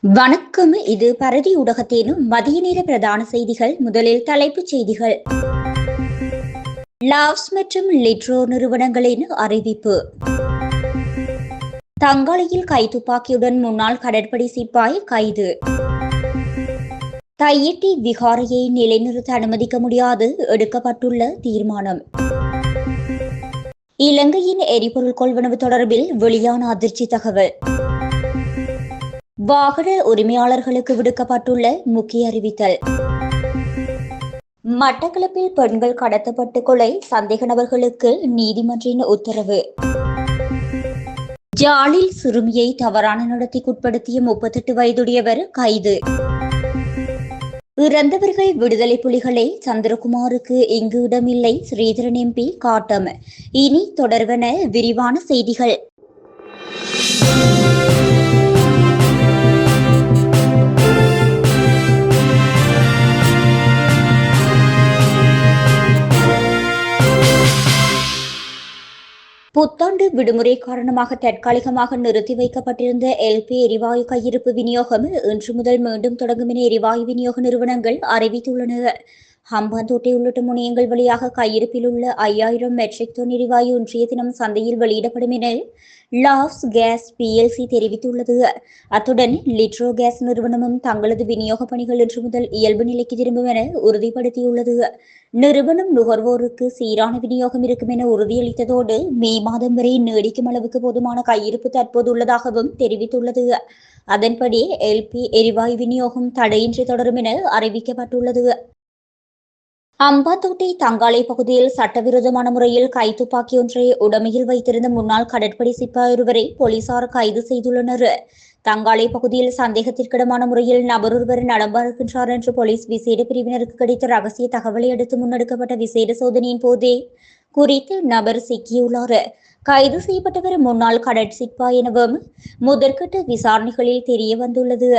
வணக்கம். இது பரதி ஊடகத்தின் மதிய நேர பிரதான செய்திகள். முதலில் தலைப்புச் செய்திகள். லாவ்ஸ் மற்றும் லிட்ரோ நிறுவனங்களின் அறிவிப்பு. தங்காலையில் கைத்துப்பாக்கியுடன் முன்னாள் கடற்படை சிப்பாய் கைது. தையிட்டி விகாரையை நிலைநிறுத்த அனுமதிக்க முடியாது, எடுக்கப்பட்டுள்ள தீர்மானம். இலங்கையின் எரிபொருள் கொள்வனவு தொடர்பில் வெளியான அதிர்ச்சி தகவல். வாகன உரிமையாளர்களுக்கு விடுக்கப்பட்டுள்ள முக்கிய அறிவித்தல். மட்டக்களப்பில் பெண்கள் கடத்தப்பட்டு கொலை, சந்தேக நபர்களுக்கு நீதிமன்றின் உத்தரவு. ஜாலில் சிறுமியை தவறான நடத்திக்குட்படுத்திய 38 வயதுடையவர் கைது. இறந்தவர்கள் விடுதலை புலிகளே, சந்திரகுமாருக்கு இங்கு இடமில்லை, ஸ்ரீதரன் எம்பி காட்டம். இனி தொடர்வன விரிவான செய்திகள். புத்தாண்டு விடுமுறை காரணமாக தற்காலிகமாக நிறுத்தி வைக்கப்பட்டிருந்த எல்பி எரிவாயு கையிருப்பு விநியோகம் இன்று முதல் மீண்டும் தொடங்கும் என எரிவாயு விநியோக நிறுவனங்கள் அறிவித்துள்ளன. ஹம்பாந்தோட்டை உள்ளிட்ட முனையங்கள் வழியாக கையிருப்பில் உள்ள 5000 மெட்ரிக் டன் எரிவாயு இன்றைய தினம் சந்தையில் வெளியிடப்படும் என லாவ்ஸ் கேஸ் பிஎல்சி தெரிவித்துள்ளது. அத்துடன் லிட்ரோ கேஸ் நிறுவனமும் தங்களது விநியோக பணிகள் இன்று முதல் இயல்பு நிலைக்கு திரும்பும் என உறுதிப்படுத்தியுள்ளது. நிறுவனம் நுகர்வோருக்கு சீரான விநியோகம் இருக்கும் என உறுதியளித்ததோடு மே மாதம் வரை நீடிக்கும் அளவுக்கு போதுமான கையிருப்பு தற்போது உள்ளதாகவும் தெரிவித்துள்ளது. அதன்படி எல்பி எரிவாயு விநியோகம் தடையின்றி தொடரும் என அறிவிக்கப்பட்டுள்ளது. அம்பாத்தோட்டை தங்காலை பகுதியில் சட்டவிரோதமான முறையில் கைத்துப்பாக்கி ஒன்றை உடமையில் வைத்திருந்த முன்னாள் கடற்படை சிப்பாய் ஒருவரை போலீசார் கைது செய்துள்ளனர். தங்காலை பகுதியில் சந்தேகத்திற்கிடமான முறையில் நபர் ஒருவர் நடமாடுகின்றார் என்று போலீஸ் விசேட பிரிவினருக்கு கிடைத்த ரகசிய தகவலை அடுத்து முன்னெடுக்கப்பட்ட விசேட சோதனையின் போதே குறித்த நபர் சிக்கியுள்ளார். கைது செய்யப்பட்டவர் முன்னாள் கடற்சிப்பாய் எனவும் முதற்கட்ட விசாரணைகளில் தெரிய வந்துள்ளது.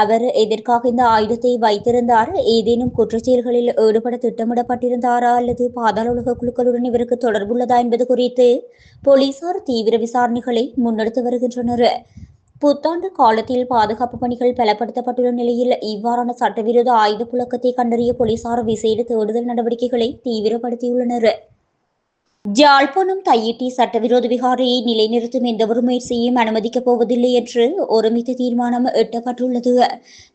அவர் எதற்காக இந்த ஆயுதத்தை வைத்திருந்தார், ஏதேனும் குற்றச்செயல்களில் ஈடுபட திட்டமிடப்பட்டிருந்தாரா அல்லது பாதாள உலக குழுக்களுடன் இவருக்கு தொடர்புள்ளதா என்பது குறித்து போலீசார் தீவிர விசாரணைகளை முன்னெடுத்து வருகின்றனர். புத்தாண்டு காலத்தில் பாதுகாப்பு பணிகள் பலப்படுத்தப்பட்டுள்ள நிலையில் இவ்வாறான சட்டவிரோத ஆயுத புழக்கத்தை கண்டறிய போலீசார் விசேட தேடுதல் நடவடிக்கைகளை தீவிரப்படுத்தியுள்ளனர். யாழ்ப்பாணம் தையிட்டி சட்டவிரோத விகாரையை நிலைநிறுத்தும் எந்தவொரு முயற்சியையும் அனுமதிக்கப் போவதில்லை என்று ஒருமித்த தீர்மானம் எட்டப்பட்டுள்ளது.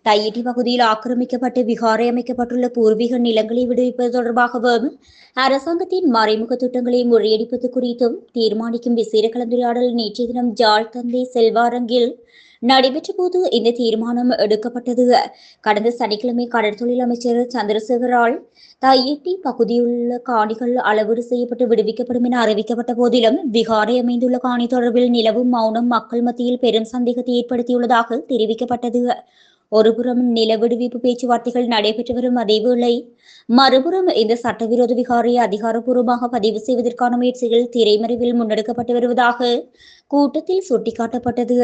தையிட்டி பகுதியில் ஆக்கிரமிக்கப்பட்டு விகாரை அமைக்கப்பட்டுள்ள பூர்வீக நிலங்களை விடுவிப்பது தொடர்பாகவும் அரசாங்கத்தின் மறைமுக திட்டங்களை முறியடிப்பது குறித்தும் தீர்மானிக்கும் விசேட கலந்துரையாடல் நேற்றைய தினம் ஜாழ் தந்தை செல்வாரங்கில் நடைபெற்ற போது இந்த தீர்மானம் எடுக்கப்பட்டது. கடந்த சனிக்கிழமை கடற்தொழில் அமைச்சர் சந்திரசேகரால் தையிட்டி பகுதியுள்ள காணிகள் அளவீடு செய்யப்பட்டு விடுவிக்கப்படும் என அறிவிக்கப்பட்ட போதிலும் விகாரை அமைந்துள்ள காணி தொடர்பில் நிலவும் மௌனம் மக்கள் மத்தியில் பெரும் சந்தேகத்தை ஏற்படுத்தியுள்ளதாக தெரிவிக்கப்பட்டது. ஒருபுறம் நில விடுவிப்பு பேச்சுவார்த்தைகள் நடைபெற்று வரும் அதேவேளை மறுபுறம் இந்த சட்டவிரோத விகாரையை அதிகாரப்பூர்வமாக பதிவு செய்வதற்கான முயற்சிகள் திரைமறைவில் முன்னெடுக்கப்பட்டு வருவதாக கூட்டத்தில் சுட்டிக்காட்டப்பட்டது.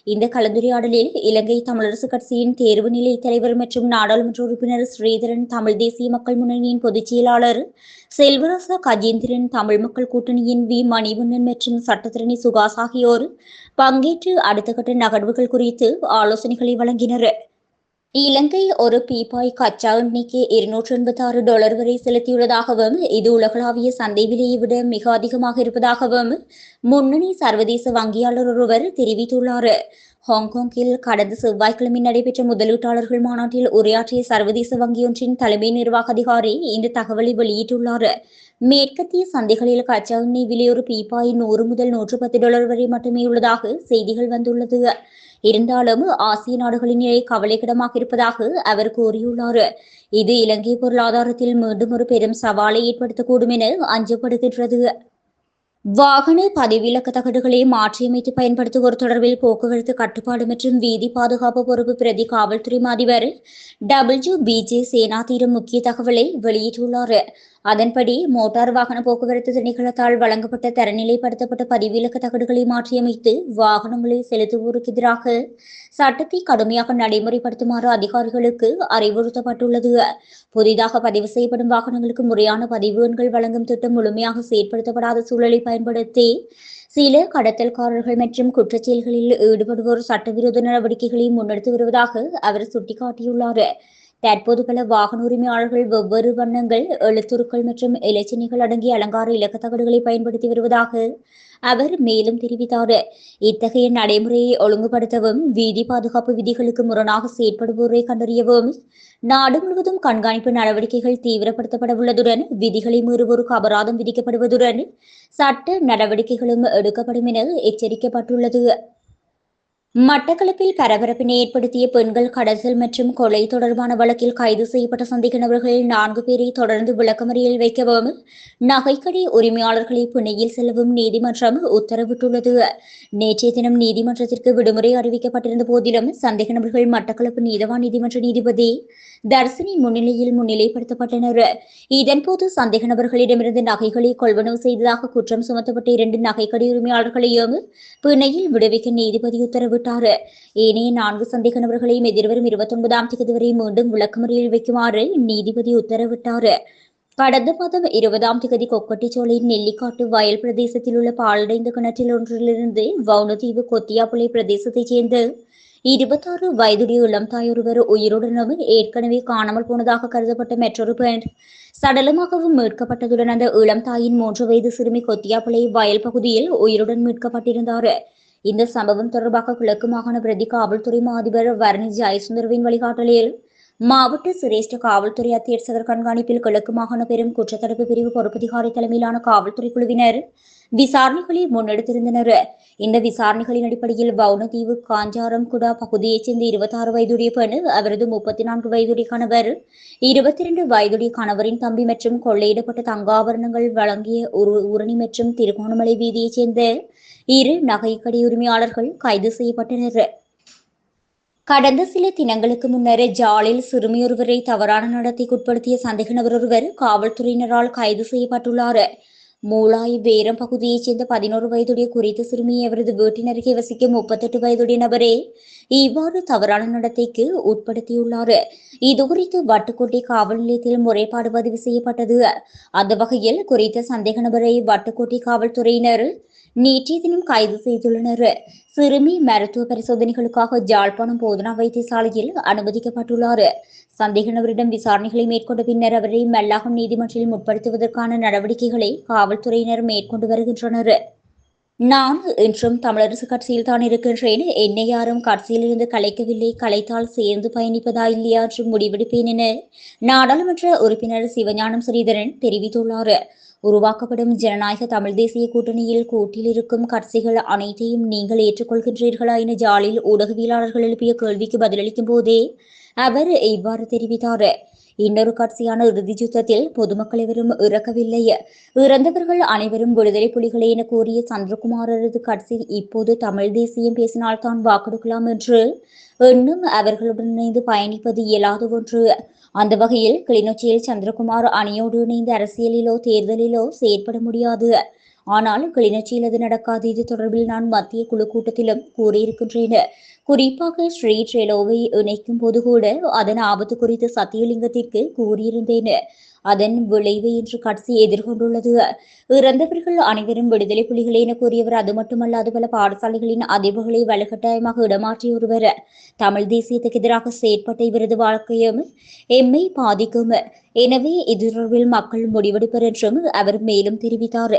இந்த கலந்துரையாடலில் இலங்கை தமிழரசு கட்சியின் தேர்வு நிலை தலைவர் மற்றும் நாடாளுமன்ற உறுப்பினர் ஸ்ரீதரன், தமிழ் தேசிய மக்கள் முன்னணியின் பொதுச் செயலாளர் செல்வராசா கஜேந்திரன், தமிழ் மக்கள் கூட்டணியின் வி மணிவண்ணன் மற்றும் சட்டத்திரணி சுகாஸ் ஆகியோர் பங்கேற்று அடுத்த கட்ட நகர்வுகள் குறித்து ஆலோசனைகளை வழங்கினர். இலங்கை ஒரு பீப்பாய் கச்சா எண்ணெய்க்கு $286 வரை செலுத்தியுள்ளதாகவும் இது உலகளாவிய சந்தை விலையை விட மிக அதிகமாக இருப்பதாகவும் முன்னணி சர்வதேச வங்கியாளர் ஒருவர் தெரிவித்துள்ளார். ஹாங்காங்கில் கடந்த செவ்வாய்க்கிழமை நடைபெற்ற முதலீட்டாளர்கள் மாநாட்டில் உரையாற்றிய சர்வதேச வங்கியொன்றின் தலைமை நிர்வாக அதிகாரி இந்த தகவலை வெளியிட்டுள்ளார். மேற்கத்திய சந்தைகளில் கச்சா எண்ணெய் விலை ஒரு பீப்பாய் $100 முதல் $110 வரை மட்டுமே உள்ளதாக செய்திகள் வந்துள்ளது. இருந்தாலும் ஆசிய நாடுகளின் நிலை கவலைக்கிடமாக இருப்பதாக அவர் கூறியுள்ளார். இது இலங்கை பொருளாதாரத்தில் மீண்டும் ஒரு பெரும் சவாலை ஏற்படுத்தக்கூடும் என அஞ்சப்படுகின்றது. வாகன பதிவிலக்க தகடுகளை மாற்றியமைத்து பயன்படுத்துவோர் தொடர்பில் போக்குவரத்து கட்டுப்பாடு மற்றும் வீதி பாதுகாப்பு பொறுப்பு பிரதி காவல்துறை அதிபர் WBJ சேனாதீரம் முக்கிய தகவலை வெளியிட்டுள்ளார். அதன்படி மோட்டார் வாகன போக்குவரத்து திணைக்களத்தால் வழங்கப்பட்ட தரநிலைப்படுத்தப்பட்ட பதிவிலக்க தகடுகளை மாற்றியமைத்து வாகனங்களை செலுத்துவோருக்கு எதிராக சட்டத்தை கடுமையாக நடைமுறைப்படுத்துமாறு அதிகாரிகளுக்கு அறிவுறுத்தப்பட்டுள்ளது. புதிதாக பதிவு செய்யப்படும் வாகனங்களுக்கு முறையான பதிவு எண்கள் வழங்கும் திட்டம் முழுமையாக செயற்படுத்தப்படாத சூழலை பயன்படுத்தி சில கடத்தல்காரர்கள் மற்றும் குற்றச்செயல்களில் ஈடுபடுவோர் சட்டவிரோத நடவடிக்கைகளை முன்னெடுத்து வருவதாக அவர் சுட்டிக்காட்டியுள்ளார். தற்போது பல வாகன உரிமையாளர்கள் வெவ்வேறு வண்ணங்கள், எழுத்துருக்கள் மற்றும் இலச்சினைகள் அடங்கிய அலங்கார இலக்கத்தகடுகளை பயன்படுத்தி வருவதாக அவர் மேலும் தெரிவித்தார். இத்தகைய நடைமுறையை ஒழுங்குபடுத்தவும், வீதி பாதுகாப்பு விதிகளுக்கு முரணாக செயற்படுவோரை கண்டறியவும் நாடு முழுவதும் கண்காணிப்பு நடவடிக்கைகள் தீவிரப்படுத்தப்பட உள்ளதுடன், விதிகளை மீறுவோருக்கு அபராதம் விதிக்கப்படுவதுடன் சட்ட நடவடிக்கைகளும் எடுக்கப்படும் என எச்சரிக்கப்பட்டுள்ளது. மட்டக்களப்பில் பரபரப்பினை ஏற்படுத்திய பெண்கள் கடத்தல் மற்றும் கொலை தொடர்பான வழக்கில் கைது செய்யப்பட்ட சந்தேக நபர்கள் 4 பேரை தொடர்ந்து விளக்கமறியலில் வைக்கவும், நகைக்கடை உரிமையாளர்களை பிணையில் செல்லவும் நீதிமன்றம் உத்தரவிட்டுள்ளது. நேற்றைய தினம் நீதிமன்றத்திற்கு விடுமுறை அறிவிக்கப்பட்டிருந்த போதிலும் சந்தேக நபர்கள் மட்டக்களப்பு நீதவான் நீதிமன்ற நீதிபதி தர்சினி முன்னிலையில் முன்னிலைப்படுத்தப்பட்டனர். இதன்போது சந்தேக நபர்களிடமிருந்து நகைகளை கொள்வனவு செய்ததாக குற்றம் சுமத்தப்பட்ட 2 நகைக்கடை உரிமையாளர்களையும் பிணையில் விடுவிக்க நீதிபதி உத்தரவிட்டார். ஏனைய 4 சந்தேக நபர்களையும் எதிர்வரும் 29ஆம் தேதி வரை மீண்டும் விளக்கமறியலில் வைக்குமாறு நீதிபதி உத்தரவிட்டார். கடந்த மாதம் 20ஆம் தேதி கொக்கட்டிச்சோலை நெல்லிக்காட்டு வயல் பிரதேசத்தில் உள்ள பாலடைந்த கிணற்றில் ஒன்றிலிருந்து வவுனதீவு கொத்தியாப்புளை பிரதேசத்தைச் சேர்ந்த 26 வயதுடைய இளம் தாயொருவர் உயிருடனும் ஏற்கனவே காணாமல் போனதாக கருதப்பட்ட மற்றொரு பெண் சடலமாகவும் மீட்கப்பட்டதுடன் அந்த இளம் தாயின் 3 வயது சிறுமி கொத்தியாப்புளை வயல் பகுதியில் உயிருடன் மீட்கப்பட்டிருந்தார். இந்த சம்பவம் தொடர்பாக கிழக்கு மாகாண பிரதி காவல்துறை அதிபர் வர்ணி ஜெயசுந்தரவின் வழிகாட்டலில் மாவட்ட சிரேஷ்ட காவல்துறை அத்தியட்சகர் கண்காணிப்பில் கிழக்கு மாகாண பெரும் குற்றத்தடுப்பு பிரிவு பொறுப்பதிகாரி தலைமையிலான காவல்துறை குழுவினர் விசாரணைகளை முன்னெடுத்திருந்தனர். இந்த விசாரணைகளின் அடிப்படையில் வவுனதீவு காஞ்சாரம் குடா பகுதியைச் சேர்ந்த 26 வயதுடைய பெண், அவரது 34 வயதுடைய கணவர், 22 வயதுடைய கணவரின் தம்பி மற்றும் கொள்ளையிடப்பட்ட தங்காபரணங்கள் வழங்கிய ஊரணி மற்றும் திருகோணமலை வீதியைச் சேர்ந்த 2 நகைக்கடை உரிமையாளர்கள் கைது செய்யப்பட்டனர். கடந்த சில தினங்களுக்கு முன்னர் ஜாலில் சிறுமியொருவரை தவறான நடத்தைக்குட்படுத்திய சந்தேக நபர் ஒருவர் காவல்துறையினரால் கைது செய்யப்பட்டுள்ளார். மூளாய் பேரம் பகுதியைச் சேர்ந்த 11 வயதுடைய குறித்த சிறுமியை அவரது வீட்டின் அருகே வசிக்கும் 38 வயதுடைய நபரே இவ்வாறு தவறான நடத்தைக்கு உட்படுத்தியுள்ளார். இதுகுறித்து வட்டுக்கோட்டை காவல் நிலையத்தில் முறைப்பாடு பதிவு செய்யப்பட்டது. அந்த வகையில் குறித்த சந்தேக நபரை வட்டுக்கோட்டை காவல்துறையினர் நேற்றைய தினம் கைது செய்துள்ளனர். சிறுமி மருத்துவ பரிசோதனைகளுக்காக ஜாழ்ப்பாணம் போதனா வைத்தியசாலையில் அனுமதிக்கப்பட்டுள்ளார். சந்தேக நபரிடம் விசாரணைகளை மேற்கொண்ட பின்னர் அவரை மல்லாகம் நீதிமன்றில் முற்படுத்துவதற்கான நடவடிக்கைகளை காவல்துறையினர் மேற்கொண்டு வருகின்றனர். நான் இன்றும் தமிழரசு கட்சியில் தான் இருக்கின்றேன். என்னை யாரும் கட்சியில் இருந்து கலைக்கவில்லை. கலைத்தால் சேர்ந்து பயணிப்பதா இல்லையா என்று முடிவெடுப்பேன் என நாடாளுமன்ற உறுப்பினர் சிவஞானம் ஸ்ரீதரன் தெரிவித்துள்ளார். உருவாக்கப்படும் ஜனநாயக தமிழ் தேசிய கூட்டணியில் கூட்டில் இருக்கும் கட்சிகள் அனைத்தையும் நீங்கள் ஏற்றுக்கொள்கின்றீர்களா என ஜாலில் ஊடகவியலாளர்கள் எழுப்பிய கேள்விக்கு பதிலளிக்கும் போதே அவர் இவ்வாறு தெரிவித்தார். இன்னொரு கட்சியான இறுதி யுத்தத்தில் பொதுமக்கள் எவரும் இறக்கவில்லை, இறந்தவர்கள் அனைவரும் விடுதலை புலிகளே என கூறிய சந்திரகுமாரரது கட்சி இப்போது தமிழ் தேசியம் பேசினால்தான் வாக்கெடுக்கலாம் என்று எண்ணும் அவர்களுடன் இணைந்து பயணிப்பது இயலாத ஒன்று. அந்த வகையில் கிளிநொச்சியில் சந்திரகுமார் அணியோடு இணைந்து அரசியலிலோ தேர்தலிலோ செயற்பட முடியாது. ஆனால் கிளிநொச்சியில் அது நடக்காது. இது தொடர்பில் நான் மத்திய குழு கூட்டத்திலும் கூறியிருக்கின்றேன். குறிப்பாக ஸ்ரீ ட்ரெலோவை இணைக்கும் போது கூட அதன் ஆபத்து குறித்து சத்தியலிங்கத்திற்கு கூறியிருந்தேன். அதன் விளைவை இன்று கட்சி எதிர்கொண்டுள்ளது. இறந்தவர்கள் அனைவரும் விடுதலை புலிகளே என கூறியவர் அது மட்டுமல்லாது பல பாடசாலைகளின் அதிபர்களை வலுக்கட்டாயமாக இடமாற்றிய ஒருவர். தமிழ் தேசியத்துக்கு எதிராக செயற்பட்ட இவரது வாழ்க்கையும் எம்மை பாதிக்கும். எனவே இது தொடர்பில் மக்கள் முடிவெடுப்பர் என்றும் அவர் மேலும் தெரிவித்தார்.